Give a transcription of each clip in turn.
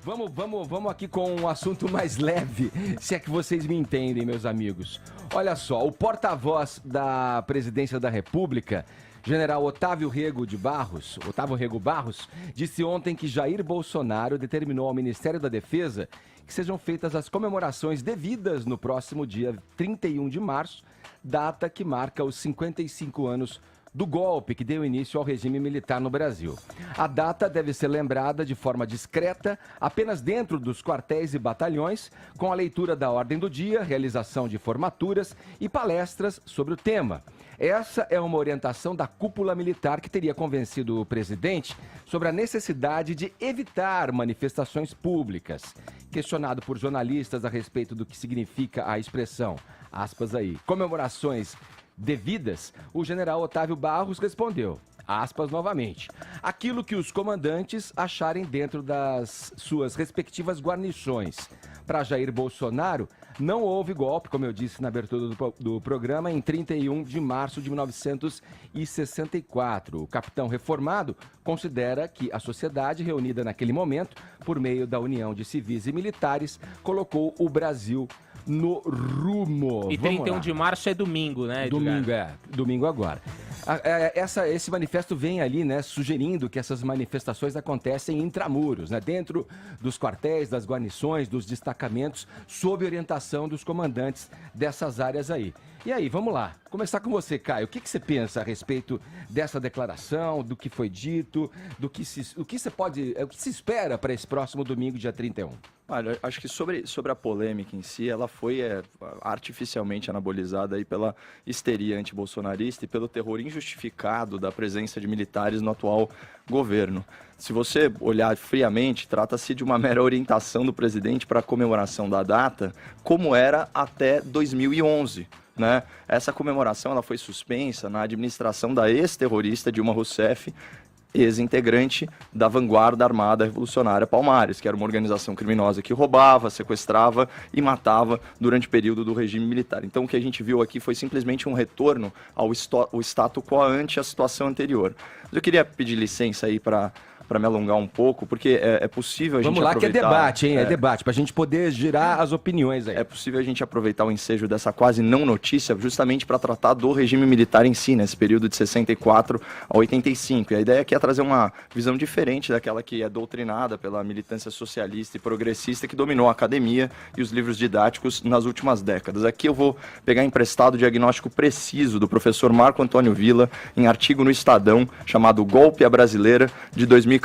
Vamos aqui com um assunto mais leve, se é que vocês me entendem, meus amigos. Olha só, o porta-voz da Presidência da República, General Otávio Rego Barros, disse ontem que Jair Bolsonaro determinou ao Ministério da Defesa que sejam feitas as comemorações devidas no próximo dia 31 de março, data que marca os 55 anos do golpe que deu início ao regime militar no Brasil. A data deve ser lembrada de forma discreta, apenas dentro dos quartéis e batalhões, com a leitura da ordem do dia, realização de formaturas e palestras sobre o tema. Essa é uma orientação da cúpula militar que teria convencido o presidente sobre a necessidade de evitar manifestações públicas. Questionado por jornalistas a respeito do que significa a expressão, aspas aí, comemorações devidas, o general Otávio Barros respondeu, aspas novamente, aquilo que os comandantes acharem dentro das suas respectivas guarnições. Para Jair Bolsonaro, não houve golpe, como eu disse na abertura do programa, em 31 de março de 1964. O capitão reformado considera que a sociedade reunida naquele momento, por meio da união de civis e militares, colocou o Brasil no rumo. E 31 de março é domingo, né, Edgar? Domingo agora. Esse manifesto vem ali, né, sugerindo que essas manifestações acontecem intramuros, né, dentro dos quartéis, das guarnições, dos destacamentos, sob orientação dos comandantes dessas áreas aí. E aí, vamos lá. Começar com você, Caio. O que você pensa a respeito dessa declaração, do que foi dito, o que se espera para esse próximo domingo, dia 31? Olha, acho que sobre a polêmica em si, ela foi artificialmente anabolizada aí pela histeria antibolsonarista e pelo terror injustificado da presença de militares no atual governo. Se você olhar friamente, trata-se de uma mera orientação do presidente para a comemoração da data, como era até 2011. Né? Essa comemoração ela foi suspensa na administração da ex-terrorista Dilma Rousseff, ex-integrante da Vanguarda Armada Revolucionária Palmares, que era uma organização criminosa que roubava, sequestrava e matava durante o período do regime militar. Então o que a gente viu aqui foi simplesmente um retorno ao status quo ante a situação anterior. Mas eu queria pedir licença aí para me alongar um pouco, porque é possível a gente aproveitar... Vamos lá, que é debate, hein? É debate, para a gente poder girar as opiniões aí. É possível a gente aproveitar o ensejo dessa quase não notícia justamente para tratar do regime militar em si, nesse período de 64 a 85. E a ideia aqui é trazer uma visão diferente daquela que é doutrinada pela militância socialista e progressista que dominou a academia e os livros didáticos nas últimas décadas. Aqui eu vou pegar emprestado o diagnóstico preciso do professor Marco Antônio Villa em artigo no Estadão chamado Golpe à Brasileira, de 2014.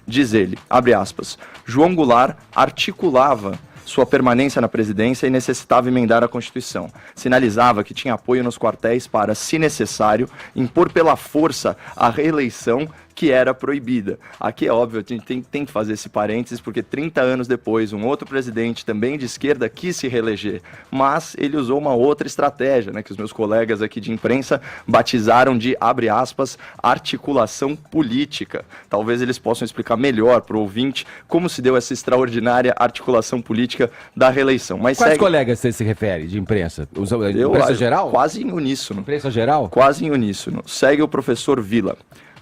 Diz ele, abre aspas, João Goulart articulava sua permanência na presidência e necessitava emendar a Constituição. Sinalizava que tinha apoio nos quartéis para, se necessário, impor pela força a reeleição que era proibida. Aqui é óbvio, a gente tem que fazer esse parênteses, porque 30 anos depois, um outro presidente, também de esquerda, quis se reeleger, mas ele usou uma outra estratégia, né, que os meus colegas aqui de imprensa batizaram de, abre aspas, articulação política. Talvez eles possam explicar melhor para o ouvinte como se deu essa extraordinária articulação política da reeleição. Mas quais colegas você se refere de imprensa? Imprensa geral? Quase em uníssono. Imprensa geral? Quase em uníssono. Segue o professor Villa.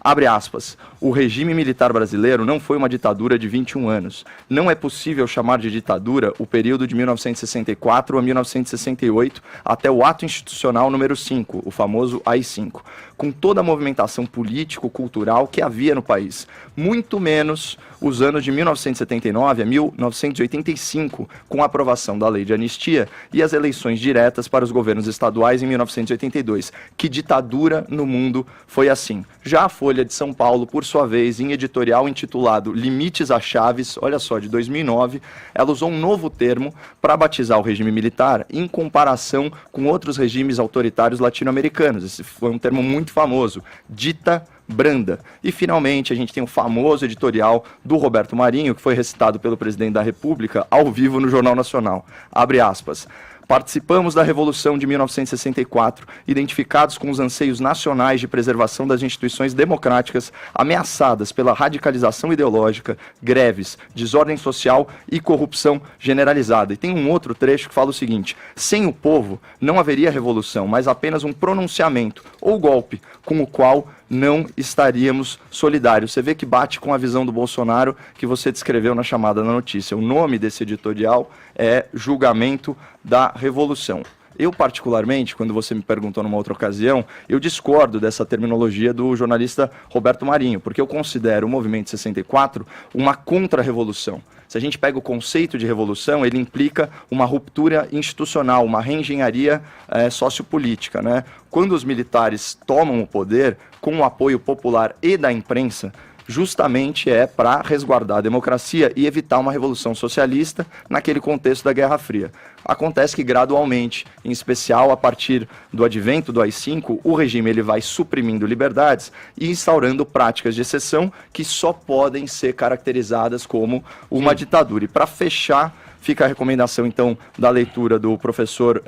Abre aspas, o regime militar brasileiro não foi uma ditadura de 21 anos. Não é possível chamar de ditadura o período de 1964 a 1968 até o ato institucional número 5, o famoso AI-5, com toda a movimentação político-cultural que havia no país. Muito menos os anos de 1979 a 1985, com a aprovação da lei de anistia e as eleições diretas para os governos estaduais em 1982. Que ditadura no mundo foi assim? Já a Folha de São Paulo, por sua vez, em editorial intitulado Limites a Chaves, olha só, de 2009, ela usou um novo termo para batizar o regime militar em comparação com outros regimes autoritários latino-americanos. Esse foi um termo muito famoso, dita branda. E, finalmente, a gente tem um famoso editorial do Roberto Marinho, que foi recitado pelo presidente da República ao vivo no Jornal Nacional. Abre aspas. Participamos da Revolução de 1964, identificados com os anseios nacionais de preservação das instituições democráticas ameaçadas pela radicalização ideológica, greves, desordem social e corrupção generalizada. E tem um outro trecho que fala o seguinte: sem o povo não haveria revolução, mas apenas um pronunciamento ou golpe, com o qual não estaríamos solidários. Você vê que bate com a visão do Bolsonaro que você descreveu na chamada da notícia. O nome desse editorial é Julgamento da Revolução. Eu, particularmente, quando você me perguntou numa outra ocasião, eu discordo dessa terminologia do jornalista Roberto Marinho, porque eu considero o Movimento 64 uma contra-revolução. Se a gente pega o conceito de revolução, ele implica uma ruptura institucional, uma reengenharia sociopolítica, né? Quando os militares tomam o poder, com o apoio popular e da imprensa, justamente é para resguardar a democracia e evitar uma revolução socialista naquele contexto da Guerra Fria. Acontece que gradualmente, em especial a partir do advento do AI-5, o regime ele vai suprimindo liberdades e instaurando práticas de exceção que só podem ser caracterizadas como uma ditadura. E para fechar, fica a recomendação, então, da leitura do professor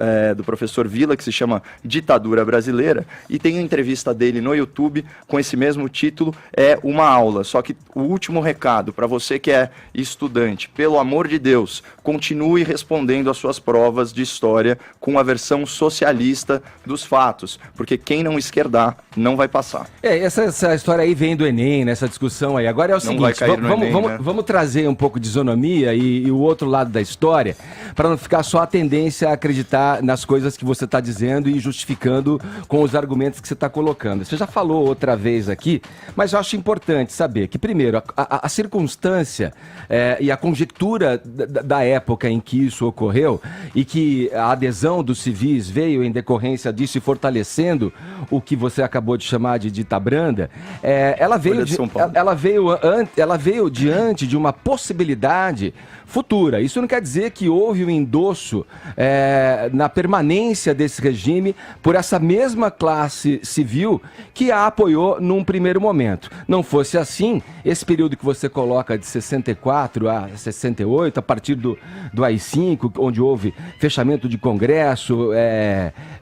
Villa, que se chama Ditadura Brasileira, e tem a entrevista dele no YouTube com esse mesmo título, é uma aula. Só que o último recado, para você que é estudante, pelo amor de Deus, continue respondendo às suas provas de história com a versão socialista dos fatos, porque quem não esquerdar não vai passar. Essa história aí vem do Enem, nessa discussão aí. Agora é o seguinte, vamos trazer um pouco de isonomia e o outro lado da história, para não ficar só a tendência a acreditar nas coisas que você está dizendo e justificando com os argumentos que você está colocando. Você já falou outra vez aqui, mas eu acho importante saber que, primeiro, a circunstância e a conjectura da época em que isso ocorreu e que a adesão dos civis veio em decorrência disso e fortalecendo o que você acabou de chamar de dita branda, ela veio diante de uma possibilidade futura. Isso não quer dizer que houve um endosso na permanência desse regime por essa mesma classe civil que a apoiou num primeiro momento. Não fosse assim, esse período que você coloca de 64 a 68, a partir do AI-5, onde houve fechamento de Congresso,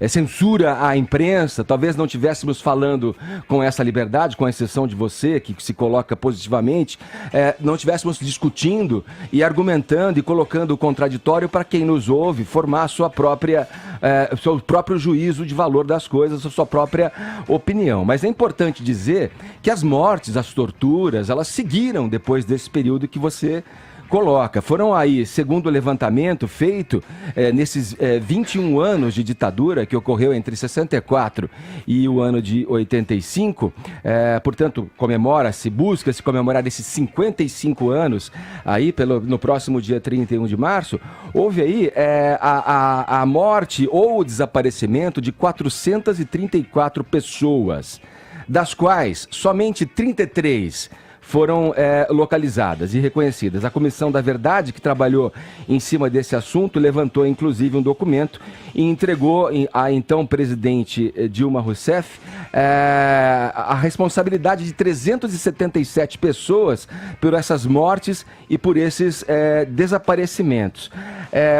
censura à imprensa, talvez não estivéssemos falando com essa liberdade, com exceção de você, que se coloca positivamente, não estivéssemos discutindo e argumentando e colocando o contraditório para quem nos ouve formar seu próprio juízo de valor das coisas, a sua própria opinião. Mas é importante dizer que as mortes, as torturas, elas seguiram depois desse período que você coloca. Foram aí, segundo o levantamento feito nesses 21 anos de ditadura que ocorreu entre 64 e o ano de 85, portanto, busca-se comemorar esses 55 anos aí no próximo dia 31 de março, houve aí a morte ou o desaparecimento de 434 pessoas, das quais somente 33 foram localizadas e reconhecidas. A Comissão da Verdade, que trabalhou em cima desse assunto, levantou inclusive um documento e entregou à então presidente Dilma Rousseff a responsabilidade de 377 pessoas por essas mortes e por esses desaparecimentos.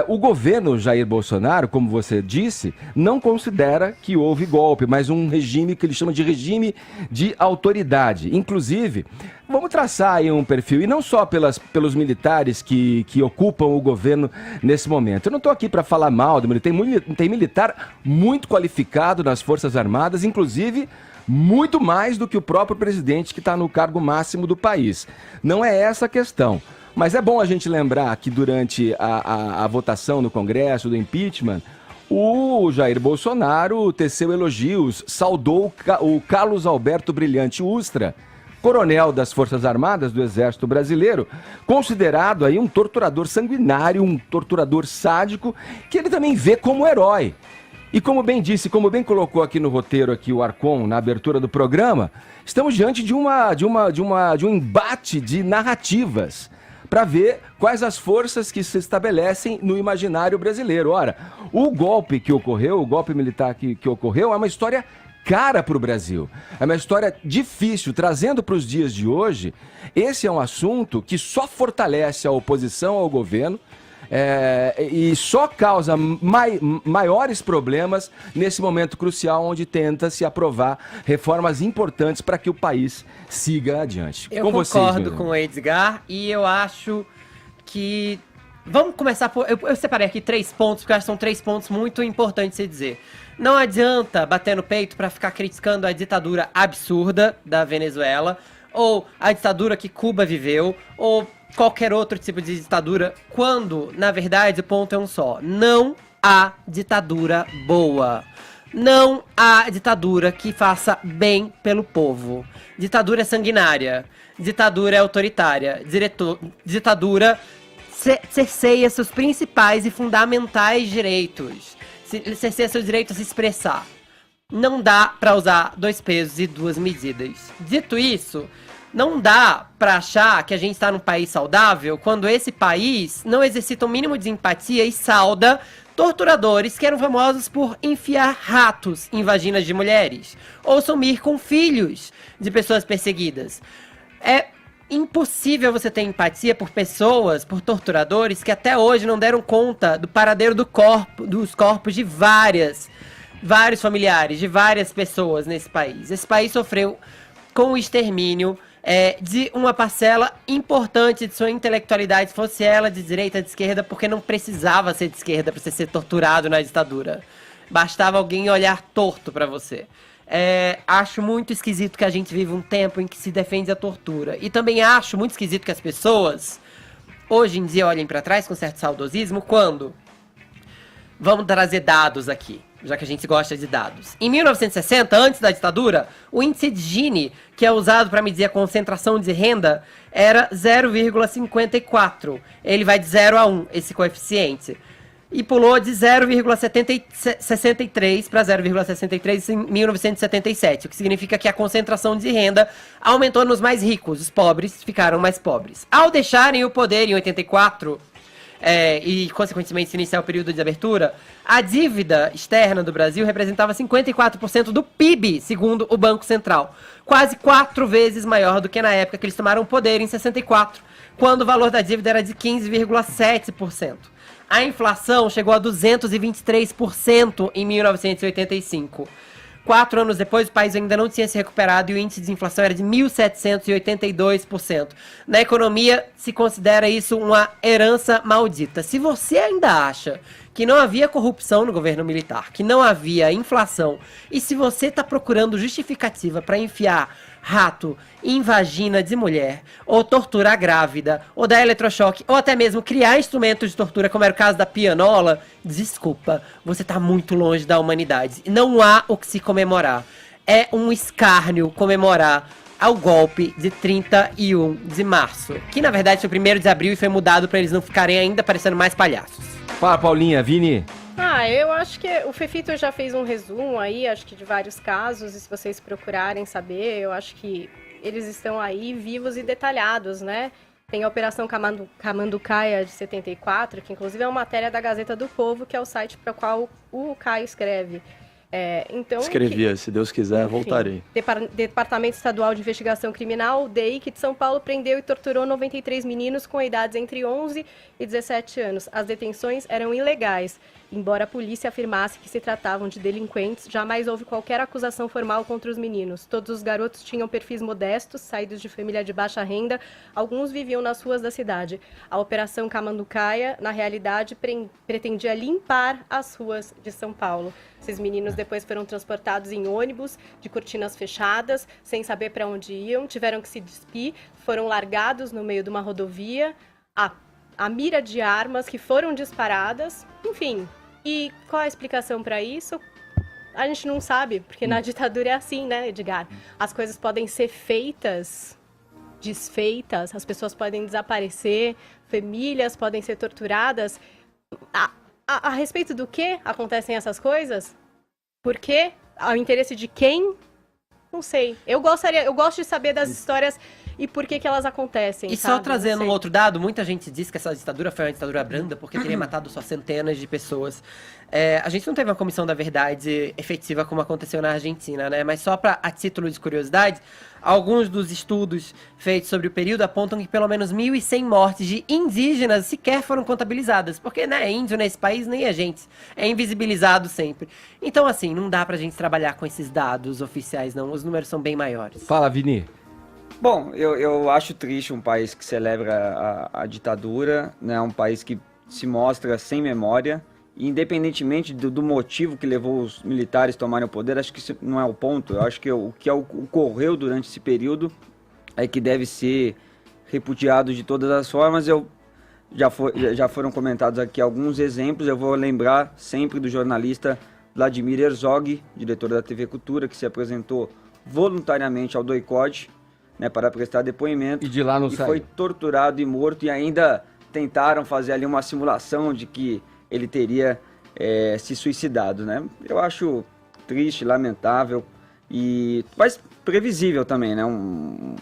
O governo Jair Bolsonaro, como você disse, não considera que houve golpe, mas um regime que ele chama de regime de autoridade. Inclusive, vamos traçar aí um perfil, e não só pelos militares que ocupam o governo nesse momento. Eu não estou aqui para falar mal do militar, tem militar muito qualificado nas Forças Armadas, inclusive muito mais do que o próprio presidente que está no cargo máximo do país. Não é essa a questão. Mas é bom a gente lembrar que durante a votação no Congresso do impeachment, o Jair Bolsonaro teceu elogios, saudou o Carlos Alberto Brilhante Ustra, coronel das Forças Armadas do Exército Brasileiro, considerado aí um torturador sanguinário, um torturador sádico, que ele também vê como herói. E como bem disse, como bem colocou aqui no roteiro aqui o Arcon, na abertura do programa, estamos diante de um embate de narrativas para ver quais as forças que se estabelecem no imaginário brasileiro. Ora, o golpe que ocorreu, o golpe militar que ocorreu, é uma história cara para o Brasil. É uma história difícil. Trazendo para os dias de hoje, esse é um assunto que só fortalece a oposição ao governo e só causa maiores problemas nesse momento crucial onde tenta se aprovar reformas importantes para que o país siga adiante. Eu concordo com o Edgar e eu acho que Vamos começar por... Eu separei aqui 3 pontos, porque eu acho que são 3 pontos muito importantes de se dizer. Não adianta bater no peito pra ficar criticando a ditadura absurda da Venezuela, ou a ditadura que Cuba viveu, ou qualquer outro tipo de ditadura, quando, na verdade, o ponto é um só. Não há ditadura boa. Não há ditadura que faça bem pelo povo. Ditadura é sanguinária. Ditadura é autoritária. Ditadura cerceia seus principais e fundamentais direitos. Cerceia seu direito a se expressar. Não dá pra usar 2 pesos e 2 medidas. Dito isso, não dá pra achar que a gente tá num país saudável quando esse país não exercita o mínimo de empatia e sauda torturadores que eram famosos por enfiar ratos em vaginas de mulheres ou sumir com filhos de pessoas perseguidas. É impossível você ter empatia por pessoas, por torturadores que até hoje não deram conta do paradeiro dos corpos de vários familiares, de várias pessoas nesse país. Esse país sofreu com o extermínio de uma parcela importante de sua intelectualidade, fosse ela de direita ou de esquerda, porque não precisava ser de esquerda para você ser torturado na ditadura. Bastava alguém olhar torto para você. Acho muito esquisito que a gente vive um tempo em que se defende a tortura. E também acho muito esquisito que as pessoas, hoje em dia, olhem para trás com certo saudosismo, quando... Vamos trazer dados aqui, já que a gente gosta de dados. Em 1960, antes da ditadura, o índice de Gini, que é usado para medir a concentração de renda, era 0,54. Ele vai de 0 a 1, esse coeficiente. E pulou de 0,63 para 0,63 em 1977, o que significa que a concentração de renda aumentou nos mais ricos, os pobres ficaram mais pobres. Ao deixarem o poder em 84, e consequentemente se iniciar o período de abertura, a dívida externa do Brasil representava 54% do PIB, segundo o Banco Central. Quase 4 vezes maior do que na época que eles tomaram o poder, em 64, quando o valor da dívida era de 15,7%. A inflação chegou a 223% em 1985. 4 anos depois, o país ainda não tinha se recuperado e o índice de inflação era de 1.782%. Na economia, se considera isso uma herança maldita. Se você ainda acha que não havia corrupção no governo militar, que não havia inflação, e se você está procurando justificativa para enfiar rato em vagina de mulher, ou torturar grávida, ou dar eletrochoque, ou até mesmo criar instrumentos de tortura, como era o caso da pianola, desculpa, você tá muito longe da humanidade. Não há o que se comemorar. É um escárnio comemorar ao golpe de 31 de março, que na verdade foi 1º de abril e foi mudado para eles não ficarem ainda parecendo mais palhaços. Fala, Paulinha. Vini? Eu acho que o Fefito já fez um resumo aí, acho que de vários casos, e se vocês procurarem saber, eu acho que eles estão aí vivos e detalhados, né? Tem a Operação Camanducaia de 74, que inclusive é uma matéria da Gazeta do Povo, que é o site para o qual o Caio escreve. Escrevia, se Deus quiser, enfim, voltarei. Departamento Estadual de Investigação Criminal, o DEIC de São Paulo, prendeu e torturou 93 meninos com idades entre 11 e 17 anos. As detenções eram ilegais. Embora a polícia afirmasse que se tratavam de delinquentes, jamais houve qualquer acusação formal contra os meninos. Todos os garotos tinham perfis modestos, saídos de família de baixa renda, alguns viviam nas ruas da cidade. A Operação Camanducaia, na realidade, pretendia limpar as ruas de São Paulo. Esses meninos depois foram transportados em ônibus de cortinas fechadas, sem saber para onde iam, tiveram que se despir, foram largados no meio de uma rodovia, a mira de armas que foram disparadas, enfim. E qual a explicação para isso? A gente não sabe, porque na ditadura é assim, né, Edgar? As coisas podem ser feitas, desfeitas, as pessoas podem desaparecer, famílias podem ser torturadas. A respeito do que acontecem essas coisas? Por quê? Ao interesse de quem? Não sei. Eu gosto de saber das histórias e por que elas acontecem. E só trazendo um outro dado, muita gente diz que essa ditadura foi uma ditadura branda porque teria matado só centenas de pessoas. A gente não teve uma comissão da verdade efetiva como aconteceu na Argentina, né? Mas só a título de curiosidade, alguns dos estudos feitos sobre o período apontam que pelo menos 1.100 mortes de indígenas sequer foram contabilizadas. Porque, né, índio nesse país nem a gente. É invisibilizado sempre. Então, assim, não dá pra gente trabalhar com esses dados oficiais, não. Os números são bem maiores. Fala, Vini. Bom, eu acho triste um país que celebra a ditadura, né? Um país que se mostra sem memória. E independentemente do motivo que levou os militares a tomarem o poder, acho que isso não é o ponto. Eu acho que o que ocorreu durante esse período é que deve ser repudiado de todas as formas. Já foram comentados aqui alguns exemplos. Eu vou lembrar sempre do jornalista Vladimir Herzog, diretor da TV Cultura, que se apresentou voluntariamente ao doicode, né, para prestar depoimento. E de lá não saiu. Foi torturado e morto, e ainda tentaram fazer ali uma simulação de que ele teria se suicidado, né? Eu acho triste, lamentável, mas previsível também, né? Um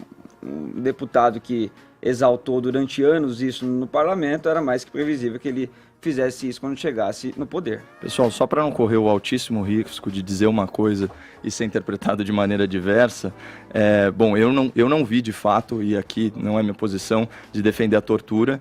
deputado que exaltou durante anos isso no parlamento, era mais que previsível que ele fizesse isso quando chegasse no poder. Pessoal, só para não correr o altíssimo risco de dizer uma coisa e ser interpretado de maneira diversa, bom, eu não vi de fato, e aqui não é minha posição de defender a tortura,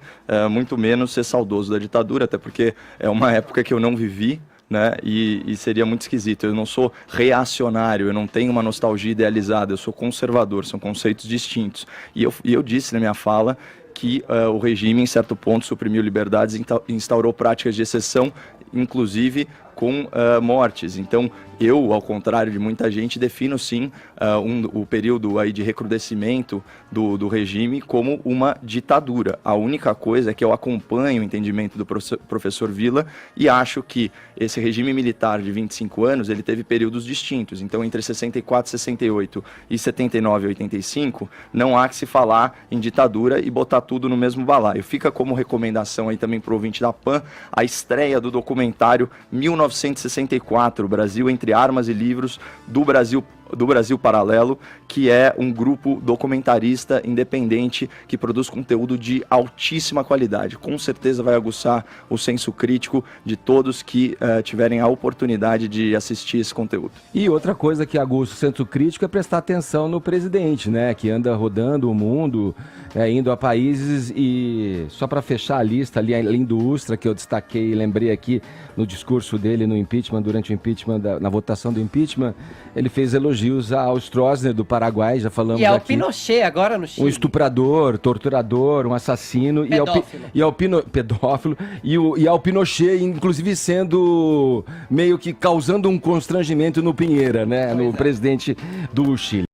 muito menos ser saudoso da ditadura, até porque é uma época que eu não vivi, né? E seria muito esquisito. Eu não sou reacionário, eu não tenho uma nostalgia idealizada, eu sou conservador, são conceitos distintos. E eu disse na minha fala que o regime, em certo ponto, suprimiu liberdades e instaurou práticas de exceção, inclusive com mortes. Então, eu, ao contrário de muita gente, defino sim o período aí de recrudescimento do regime como uma ditadura. A única coisa é que eu acompanho o entendimento do professor Villa e acho que esse regime militar de 25 anos, ele teve períodos distintos. Então, entre 64, 68 e 79 e 85, não há que se falar em ditadura e botar tudo no mesmo balaio. Fica como recomendação aí também para o ouvinte da PAN, a estreia do documentário 1964, Brasil entre Armas e Livros, do Brasil Paralelo, que é um grupo documentarista independente que produz conteúdo de altíssima qualidade. Com certeza vai aguçar o senso crítico de todos que tiverem a oportunidade de assistir esse conteúdo. E outra coisa que aguça o senso crítico é prestar atenção no presidente, né? Que anda rodando o mundo, indo a países e só para fechar a lista ali, além do Ustra, que eu destaquei e lembrei aqui no discurso dele no impeachment, durante o impeachment, na votação do impeachment, ele fez elogios ao Stroessner do Paraguai, já falamos aqui. E ao Pinochet agora no Chile. Um estuprador, torturador, um assassino. Pedófilo. E ao Pinochet, inclusive sendo meio que causando um constrangimento no Pinheira, né? No presidente do Chile.